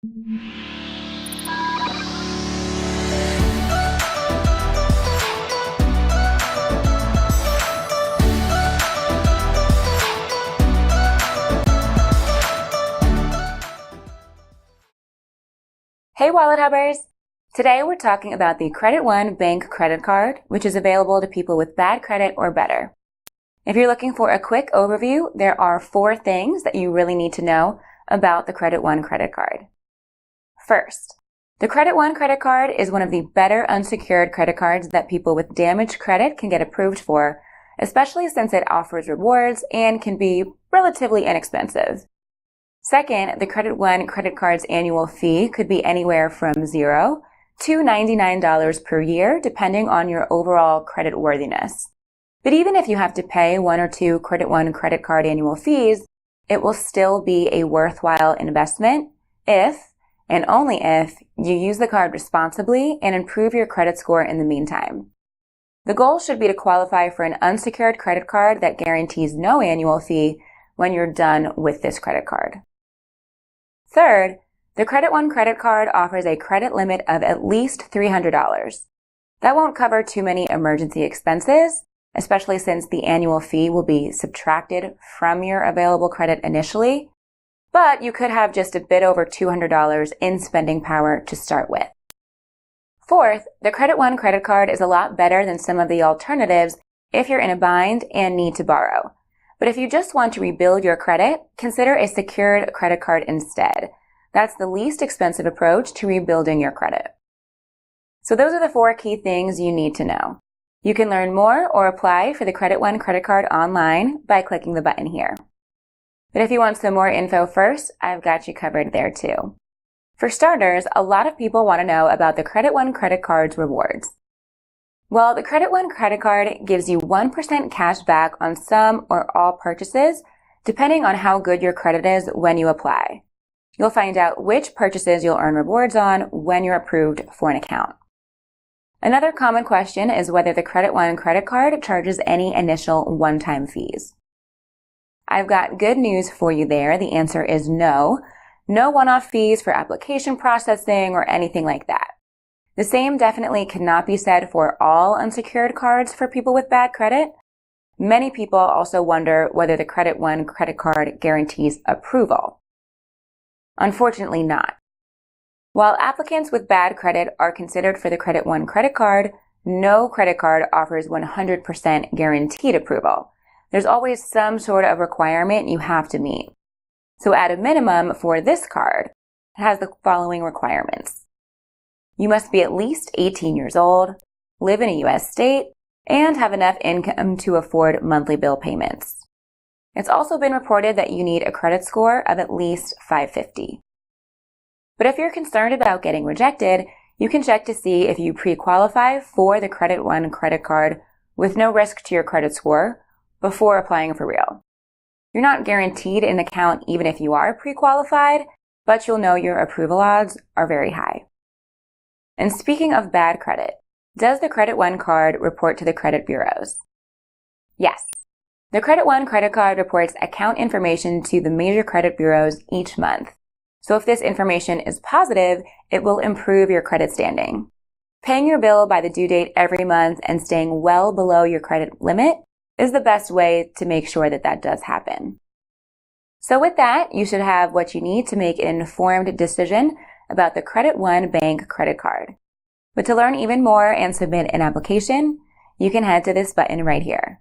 Hey Wallet Hubbers! Today we're talking about the Credit One Bank credit card, which is available to people with bad credit or better. If you're looking for a quick overview, there are 4 things that you really need to know about the Credit One credit card. First, the Credit One credit card is one of the better unsecured credit cards that people with damaged credit can get approved for, especially since it offers rewards and can be relatively inexpensive. Second, the Credit One credit card's annual fee could be anywhere from $0 to $99 per year, depending on your overall credit worthiness. But even if you have to pay 1 or 2 Credit One credit card annual fees, it will still be a worthwhile investment if, and only if, you use the card responsibly and improve your credit score in the meantime. The goal should be to qualify for an unsecured credit card that guarantees no annual fee when you're done with this credit card. Third, the Credit One credit card offers a credit limit of at least $300. That won't cover too many emergency expenses, especially since the annual fee will be subtracted from your available credit initially, but you could have just a bit over $200 in spending power to start with. Fourth, the Credit One credit card is a lot better than some of the alternatives if you're in a bind and need to borrow. But if you just want to rebuild your credit, consider a secured credit card instead. That's the least expensive approach to rebuilding your credit. So those are the 4 key things you need to know. You can learn more or apply for the Credit One credit card online by clicking the button here. But if you want some more info first, I've got you covered there too. For starters, a lot of people want to know about the Credit One credit card's rewards. Well, the Credit One credit card gives you 1% cash back on some or all purchases, depending on how good your credit is when you apply. You'll find out which purchases you'll earn rewards on when you're approved for an account. Another common question is whether the Credit One credit card charges any initial one-time fees. I've got good news for you there. The answer is no. No one-off fees for application processing or anything like that. The same definitely cannot be said for all unsecured cards for people with bad credit. Many people also wonder whether the Credit One credit card guarantees approval. Unfortunately not. While applicants with bad credit are considered for the Credit One credit card, no credit card offers 100% guaranteed approval. There's always some sort of requirement you have to meet. So at a minimum for this card, it has the following requirements. You must be at least 18 years old, live in a U.S. state, and have enough income to afford monthly bill payments. It's also been reported that you need a credit score of at least 550. But if you're concerned about getting rejected, you can check to see if you pre-qualify for the Credit One credit card with no risk to your credit score before applying for real. You're not guaranteed an account even if you are pre-qualified, but you'll know your approval odds are very high. And speaking of bad credit, does the Credit One card report to the credit bureaus? Yes. The Credit One credit card reports account information to the major credit bureaus each month. So if this information is positive, it will improve your credit standing. Paying your bill by the due date every month and staying well below your credit limit is the best way to make sure that that does happen. So with that, you should have what you need to make an informed decision about the Credit One Bank credit card. But to learn even more and submit an application, you can head to this button right here.